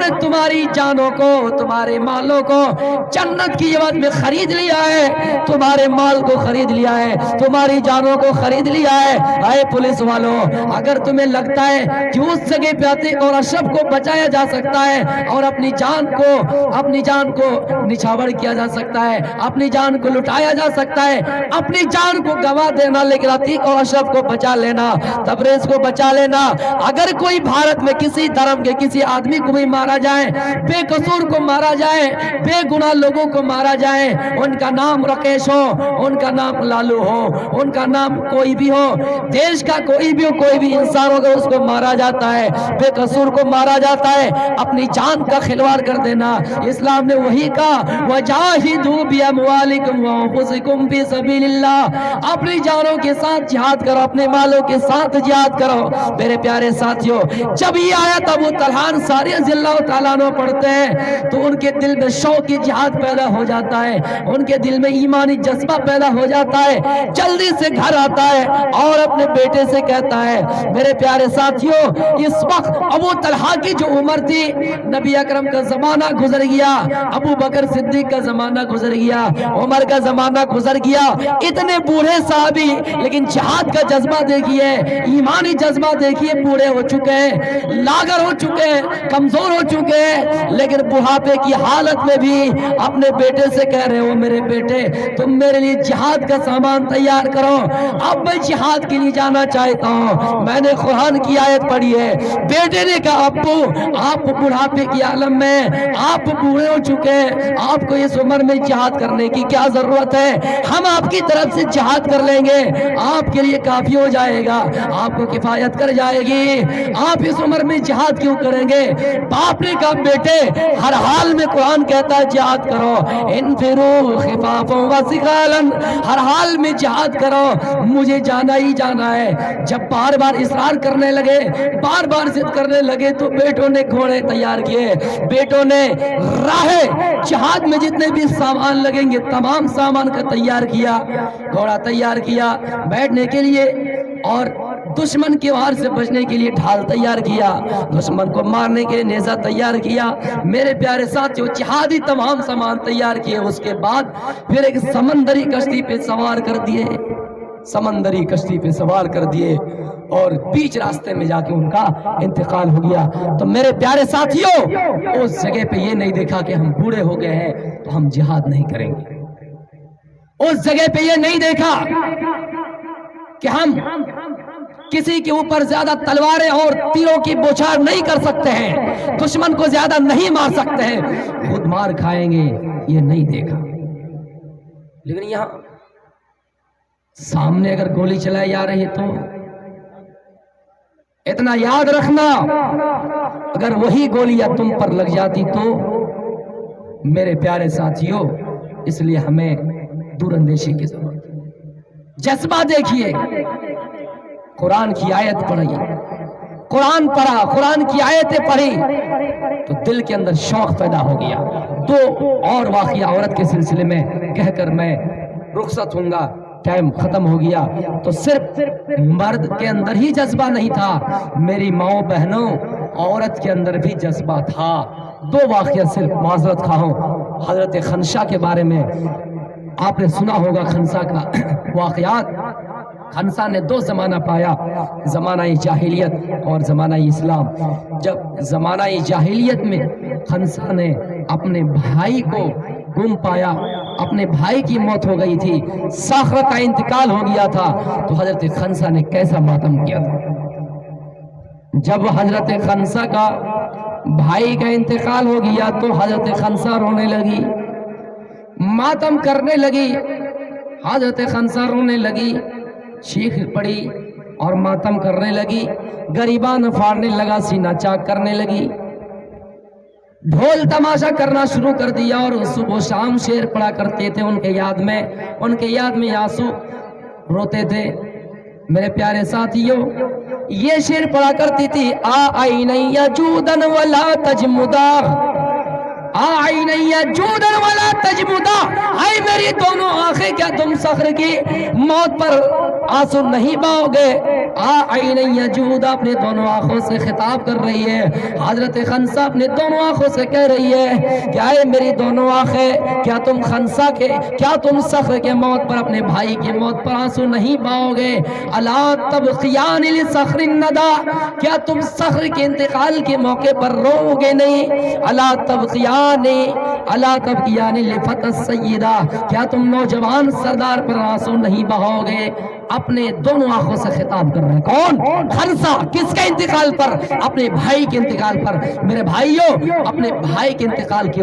हमने तुम्हारी जानों को, तुम्हारे मालों को जन्नत की एवज में खरीद लिया है, तुम्हारे माल को खरीद लिया है, तुम्हारी जानों को खरीद लिया है। आए पुलिस वालों, अगर तुम्हें लगता है कि उस जगह पे अतीक और अशरफ को बचाया जा सकता है और अपनी जान को निछावर किया जा सकता है, अपनी जान को लुटाया जा सकता है, अपनी जान को गवा देना, लेकिन अतीक और अशरफ को बचा लेना, तबरेज को बचा लेना। अगर कोई भारत में किसी धर्म के किसी आदमी को भी मारा जाए, बेकसूर को मारा जाए, बेगुनाह लोगों को मारा जाए, उनका नाम राकेश हो, उनका नाम लालू हो, उनका नाम कोई भी हो, देश का कोई भी हो, कोई भी इंसान होगा, उसको मारा जाता है, बेकसूर को मारा जाता है, अपनी जान का खिलवाड़ कर देना। इस्लाम ने वही कहा, वजाहिदू बिअमवालिकुम व अनफुसिकुम फी सबीलिल्लाह, अपनी जानों के साथ जिहाद करो, अपने मालों के साथ जिहाद करो। मेरे प्यारे साथियों, जब ये आयत अबू तलहा अंसारी रज़ियल्लाहु तआला अन्हु पढ़ते हैं तो उनके दिल में शौक जिहाद पैदा हो जाता है, उनके दिल में ईमानी जज्बा पैदा हो जाता है, जल्दी से घर आता है और अपने बेटे से कहता है, मेरे प्यारे साथियों, इस वक्त अबू तलहा की जो उम्र थी, नबी अकरम का जमाना गुजर गया, अबू बकर सिद्दीक का जमाना गुजर गया, उमर का जमाना गुजर गया, इतने बूढ़े साहबी, लेकिन जिहाद का जज्बा देखिए, ईमानी जज्बा देखिए, बूढ़े हो चुके हैं, लागर हो चुके हैं, कमजोर हो चुके हैं, लेकिन बुढ़ापे की हालत में भी अपने बेटे से कह रहे हो, मेरे बेटे तुम मेरे लिए जिहाद का सामान तैयार करो, अब मैं जिहाद के लिए जाना चाहता हूँ। मैंने कुरान की आयत पढ़ी है। बेटे ने कहा, अब्बू आप बुढ़ापे की आलम में, आप बूढ़े हो चुके हैं, आपको इस उम्र में जिहाद करने की क्या जरूरत है, हम आपकी तरफ से जिहाद कर लेंगे, आपके लिए काफी हो जाएगा, आपको किफायत कर जाएगी, आप इस उम्र में जिहाद क्यों करेंगे। बाप ने कहा, बेटे हर हाल में कुरान कहता है जिहाद करो, इनफिरू खिफाफन व सिकालन, हर हाल में जिहाद करो, मुझे जाना ही जाना है। जब बार बार इसरार करने लगे, बार बार जिद करने लगे, तो बेटों ने घोड़े तैयार किए, बेटों ने राहे जिहाद में जितने भी सामान लगेंगे तमाम सामान का तैयार किया, घोड़ा तैयार किया बैठने के लिए, और दुश्मन के वार से बचने के लिए ढाल तैयार किया, दुश्मन को मारने के लिए नेज़ा तैयार किया। मेरे प्यारे साथियों, जिहादी तमाम सामान तैयार किए, उसके बाद फिर एक समंदरी कश्ती पे सवार कर दिए, समंदरी कश्ती पे सवार कर दिए, और बीच रास्ते में जाके उनका इंतकाल हो गया। तो मेरे प्यारे साथियों, उस जगह पे ये नहीं देखा कि हम बूढ़े हो गए हैं तो हम जिहाद नहीं करेंगे, उस जगह पे ये नहीं देखा कि हम किसी के ऊपर ज्यादा तलवारें और तीरों की बौछार नहीं कर सकते हैं, दुश्मन को ज्यादा नहीं मार सकते हैं, खुद मार खाएंगे, ये नहीं देखा। लेकिन यहां सामने अगर गोली चलाई जा रही है तो इतना याद रखना, अगर वही गोलियां तुम पर लग जाती तो मेरे प्यारे साथियों, इसलिए हमें दूरअंदेशी की जरूरत है। जज्बा देखिए, कुरान की आयत पढ़ी, कुरान पढ़ा, कुरान की आयतें पढ़ी तो दिल के अंदर शौक पैदा हो गया। दो और वाकया औरत के सिलसिले में कहकर मैं रुखसत होऊंगा, टाइम खत्म हो गया। तो सिर्फ मर्द के अंदर ही जज्बा नहीं था, मेरी माओ बहनों, औरत के अंदर भी जज्बा था। दो वाकया सिर्फ माजरत खाओ, हजरत खनसा के बारे में आपने सुना होगा, खनसा का वाकयात। खनसा ने दो जमाना पाया, जमाना जाहिलियत और जमाना इस्लाम। जब जमाना जाहिलियत में खनसा ने अपने भाई को गुम पाया, अपने भाई की मौत हो गई थी, साखरा का इंतकाल हो गया था, तो हजरत खनसा ने कैसा मातम किया था। जब हजरत खनसा का भाई का इंतकाल हो गया तो हजरत खनसा रोने लगी, मातम करने लगी, हजरत खनसा रोने लगी, चीख पड़ी और मातम करने लगी, गरीबान फाड़ने लगा, सीना चाक करने लगी, ढोल तमाशा करना शुरू कर दिया। और सुबह शाम शेर पढ़ा करते थे उनके याद में आंसू रोते थे। मेरे प्यारे साथियों, ये शेर पढ़ा करती थी, आ आई नैया जूदन वला तजमुदा, यजूदन वला तजमुदा, ऐ मेरी दोनों आंखें क्या तुम सख्र की मौत पर आंसू नहीं बहाओगे? यजूदा अपने दोनों आंखों से खिताब कर रही है। हजरत खंसा अपने दोनों आंखों से कह रही है क्या है मेरी दोनों आंखें, क्या तुम खंसा के, क्या तुम सख्र के मौत पर, अपने भाई की मौत पर आंसू नहीं बहाओगे? अला तबकियान लिसख्रिन नदा, क्या तुम सख्र के इंतकाल के मौके पर रोओगे नहीं? अला तबकियान लिफत सय्यदा, क्या तुम नौजवान सरदार पर आंसू नहीं बहाओगे? अपने दोनों आंखों से खिताब कर रहे हैं। कौन? खंसा। किसके इंतकाल पर? अपने भाई के इंतकाल पर। मेरे भाइयों, अपने भाई के इंतकाल के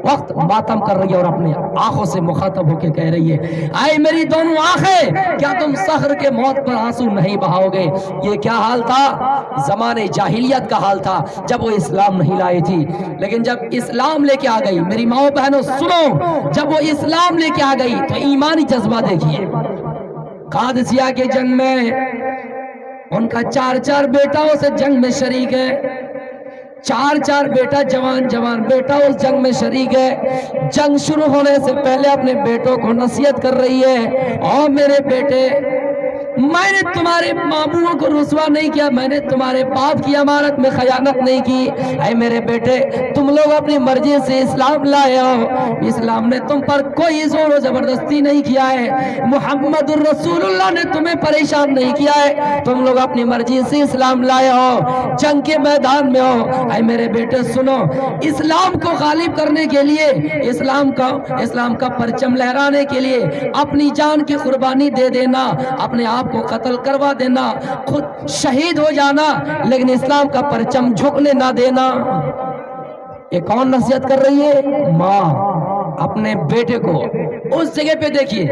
वक्त मातम कर रही है और अपने आंखों से मुखातब होकर कह रही है आए मेरी दोनों आंखें, क्या तुम सख्र के मौत पर आंसू नहीं बहाओगे? ये क्या हाल था? जमाने जाहिलियत का हाल था, जब वो इस्लाम नहीं लाई थी। लेकिन जब इस्लाम लेके आ गई, मेरी माओ बहनों सुनो, जब वो इस्लाम लेके आ गई तो ईमानी जज्बा देखिए। कादसिया के जंग में उनका 4 बेटाओं से जंग में शरीक है। 4 बेटा, जवान बेटा उस जंग में शरीक है। जंग शुरू होने से पहले अपने बेटों को नसीहत कर रही है, और मेरे बेटे, मैंने तुम्हारे मामूओं को रुसवा नहीं किया, मैंने तुम्हारे बाप की अमानत में खयानत नहीं की। ऐ मेरे बेटे, तुम लोग अपनी मर्जी से इस्लाम लाए हो, इस्लाम ने तुम पर कोई जोर और जबरदस्ती नहीं किया है। मुहम्मदुर रसूलुल्लाह ने तुम्हें परेशान नहीं किया है, तुम लोग अपनी मर्जी से इस्लाम लाए हो, जंग के मैदान में हो। ऐ मेरे बेटे सुनो, इस्लाम को गालिब करने के लिए, इस्लाम का परचम लहराने के लिए अपनी जान की कुर्बानी दे देना, अपने आप को कत्ल करवा देना, खुद शहीद हो जाना, लेकिन इस्लाम का परचम झुकने ना देना। ये कौन नसीहत कर रही है? माँ अपने बेटे को। उस जगह पे देखिए,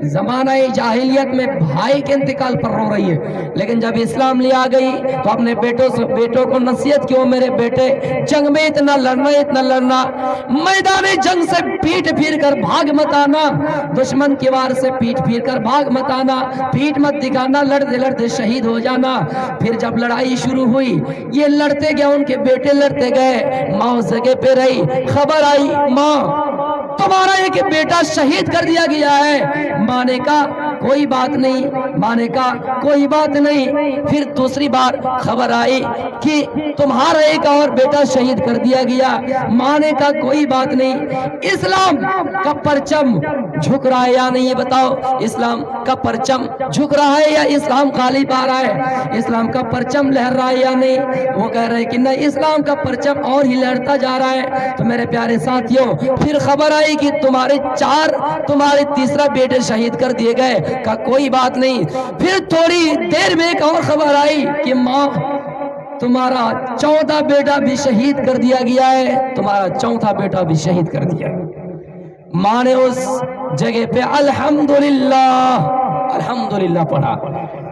जमाना जाहिलियत में भाई के इंतकाल पर रो रही है, लेकिन जब इस्लाम ले आ गई तो अपने बेटों को नसीहत की, मेरे बेटे, जंग में इतना लड़ना, मैदान जंग से पीठ फिर कर भाग मत आना, दुश्मन की वार से पीठ फिर कर भाग मत आना, पीठ मत दिखाना, लड़ते लड़ते शहीद हो जाना। फिर जब लड़ाई शुरू हुई, ये लड़ते गए, उनके बेटे लड़ते गए, माँ उस जगह पे रही, खबर आई, माँ तुम्हारा एक बेटा शहीद कर दिया गया है। माँ ने कहा कोई बात नहीं, माँ ने कहा कोई बात नहीं। फिर दूसरी बार खबर आई कि तुम्हारा एक और बेटा शहीद कर दिया गया। माँ ने कहा कोई बात नहीं। इस्लाम का परचम झुक रहा है या नहीं, ये बताओ। इस्लाम का परचम झुक रहा है या इस्लाम गालिब आ रहा है? इस्लाम का परचम लहर रहा है या नहीं? वो कह रहे हैं कि नहीं, इस्लाम का परचम और ही लहरता जा रहा है। तो मेरे प्यारे साथियों, फिर खबर आई कि तुम्हारे तीसरा बेटे शहीद कर दिए गए। का कोई बात नहीं। फिर थोड़ी देर में एक और खबर आई कि माँ तुम्हारा 14 बेटा भी शहीद कर दिया गया है, तुम्हारा 4था बेटा भी शहीद कर दिया। माँ ने उस जगह पे अल्हम्दुलिल्लाह पढ़ा।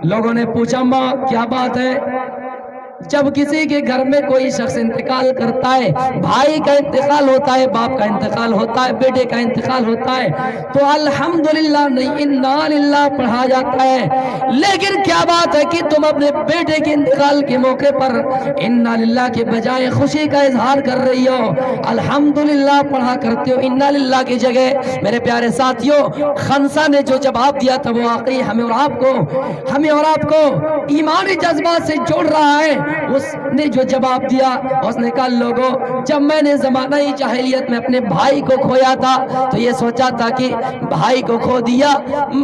लोगों ने पूछा माँ क्या बात है? जब किसी के घर में कोई शख्स इंतकाल करता है, भाई का इंतकाल होता है, बाप का इंतकाल होता है, बेटे का इंतकाल होता है, तो अल्हम्दुलिल्लाह नहीं इन्ना लिल्लाह पढ़ा जाता है। लेकिन क्या बात है कि तुम अपने बेटे के इंतकाल के मौके पर इन्ना लिल्लाह के बजाय खुशी का इजहार कर रही हो, अल्हम्दुलिल्लाह पढ़ा करते हो इन्ना लिल्लाह की जगह। मेरे प्यारे साथियों, खंसा ने जो जवाब दिया था वो वाकई हमें और आपको ईमानी जज्बात से जोड़ रहा है। उसने जो जवाब दिया, उसने कहा लोगों, जब मैंने ज़माना ही जाहिलियत में अपने भाई को खोया था तो ये सोचा था कि भाई को खो दिया,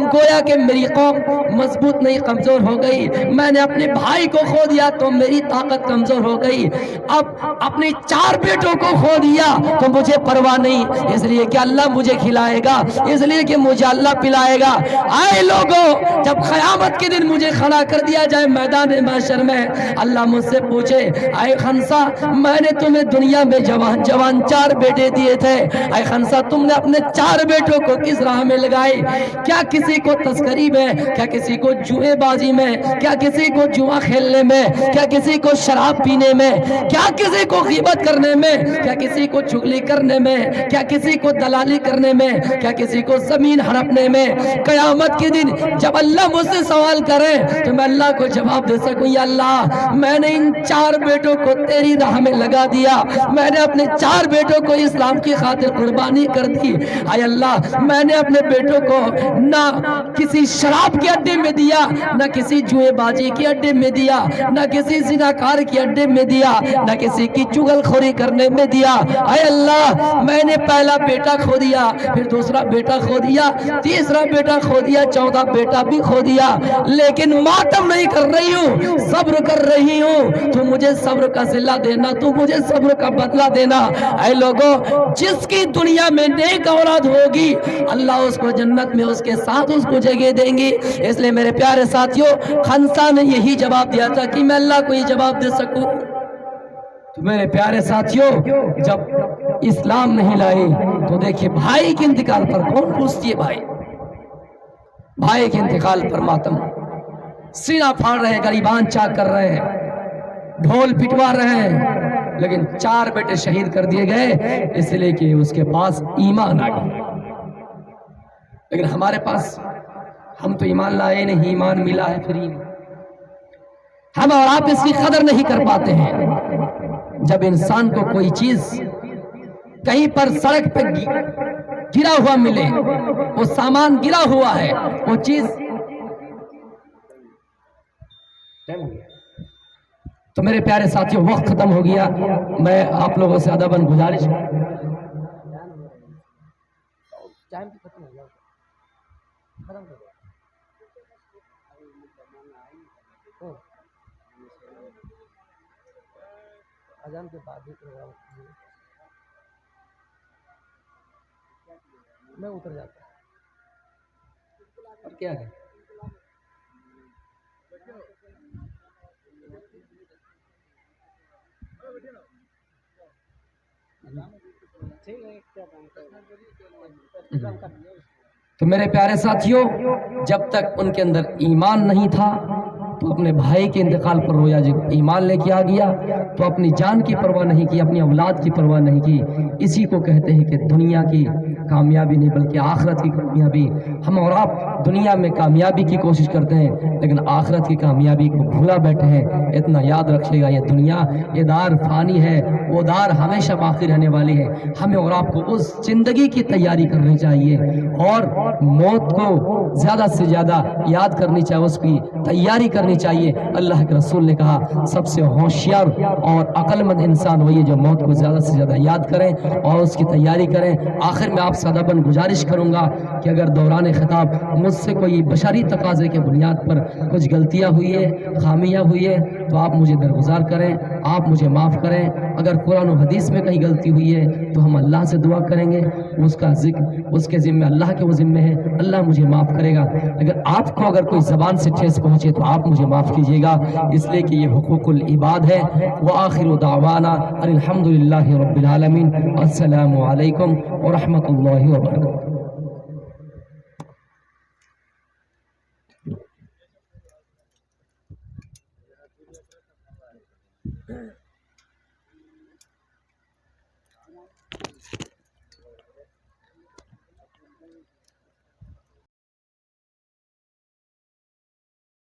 गोया कि मेरी कौम मजबूत नहीं कमजोर हो गई। मैंने अपने भाई को खो दिया तो मेरी ताकत कमजोर हो गई। अब अपने 4 बेटों को खो दिया तो मुझे परवाह नहीं, इसलिए कि अल्लाह मुझे खिलाएगा, इसलिए कि मुझे अल्लाह पिलाएगा। आए लोगों, जब क़यामत के दिन मुझे खड़ा कर दिया जाए मैदान महशर में, अल्लाह मुझसे पूछे आए खंसा, मैंने तुम्हें दुनिया में जवान 4 बेटे दिए थे, आए खंसा तुमने अपने 4 बेटों को किस राह में लगाए? क्या किसी को तस्करी में, क्या किसी को जुएबाजी में, क्या किसी को जुआ खेलने में, क्या किसी को शराब पीने में, क्या किसी को ग़ीबत करने में, क्या किसी को चुगली करने में, क्या किसी को दलाली करने में, क्या किसी को जमीन हड़पने में? क़यामत के दिन जब अल्लाह मुझसे सवाल करे तो मैं अल्लाह को जवाब दे सकूं, या अल्लाह मैंने इन 4 बेटों को तेरी राह में लगा दिया, میں نے اپنے 4 بیٹوں کو اسلام کی خاطر قربانی کر دی. اے اللہ میں نے اپنے بیٹوں کو نہ کسی شراب کے اڈے میں دیا، نہ کسی جوئے بازی کے اڈے میں دیا، نہ کسی زناکار کے اڈے میں دیا، نہ کسی کی چغل خوری کرنے میں دیا. اے اللہ میں نے پہلا بیٹا کھو دیا، پھر دوسرا بیٹا کھو دیا، تیسرا بیٹا کھو دیا، 14 بیٹا بھی کھو دیا، لیکن ماتم نہیں کر رہی ہوں، صبر کر رہی ہوں. تو مجھے صبر کا صلہ دینا، تو مجھے صبر کا بدلہ دینا. اے لوگوں، جس کی دنیا میں نیک اولاد ہوگی اللہ اس کو جنت میں اس کے ساتھ اس کو جگہ دیں گی. اس لئے میرے پیارے ساتھیوں، خنسا نے یہی جواب دیا تھا کہ میں اللہ کو یہ جواب دے سکوں. تو میرے پیارے ساتھیوں، جب اسلام نہیں لائی تو دیکھیں بھائی کے انتقال پر کون پوچھتی ہے؟ بھائی کے انتقال پر ماتم، سینہ پھاڑ رہے ہیں، غریبان چاک کر رہے ہیں، ڈھول پٹوا رہے ہیں، لیکن 4 بیٹے شہید کر دیے گئے اس لیے کہ اس کے پاس ایمان آ گیا. لیکن ہمارے پاس، ہم تو ایمان لائے نہیں، ایمان ملا ہے فری. ہم اور آپ اس کی قدر نہیں کر پاتے ہیں. جب انسان کو کوئی چیز کہیں پر سڑک پہ گرا ہوا ملے، وہ سامان گرا ہوا ہے، وہ چیز، تو میرے پیارے ساتھیوں وقت ختم ہو گیا. میں آپ لوگوں سے ادباً گزارش، اذان کے بعد میں اتر جاتا اور کیا ہے. تو میرے پیارے ساتھیوں، جب تک ان کے اندر ایمان نہیں تھا تو اپنے بھائی کے انتقال پر رویا. جب ایمان لے کے آ گیا تو اپنی جان کی پرواہ نہیں کی، اپنی اولاد کی پرواہ نہیں کی. اسی کو کہتے ہیں کہ دنیا کی کامیابی نہیں بلکہ آخرت کی کامیابی. ہم اور آپ دنیا میں کامیابی کی کوشش کرتے ہیں لیکن آخرت کی کامیابی کو بھولا بیٹھے ہیں. اتنا یاد رکھیے گا، یہ دنیا، یہ دار فانی ہے، وہ دار ہمیشہ باقی رہنے والی ہے. ہمیں اور آپ کو اس زندگی کی تیاری کرنی چاہیے اور موت کو زیادہ سے زیادہ یاد کرنی چاہیے، اس کی تیاری کرنی چاہیے. اللہ کے رسول نے کہا سب سے ہوشیار اور عقل مند انسان وہی ہے جو موت کو زیادہ سے زیادہ یاد کریں اور اس کی تیاری کریں. آخر میں آپ سے ادباً گزارش کروں گا کہ اگر دوران خطاب مجھ سے کوئی بشری تقاضے کے بنیاد پر کچھ غلطیاں ہوئی ہے، خامیاں ہوئی ہے تو آپ مجھے درگزار کریں، آپ مجھے معاف کریں. اگر قرآن و حدیث میں کہیں غلطی ہوئی ہے تو ہم اللہ سے دعا کریں گے، اس کا ذکر اس کے ذمہ اللہ کے وہ ذمہ ہے، اللہ مجھے معاف کرے گا. اگر آپ کو اگر کوئی زبان سے ٹھیس پہنچے تو آپ مجھے معاف کیجیے گا، اس لیے کہ یہ حقوق العباد ہے. وآخر دعوانا الحمدللہ رب العالمین. السلام علیکم ورحمۃ اللہ وبرکاتہ.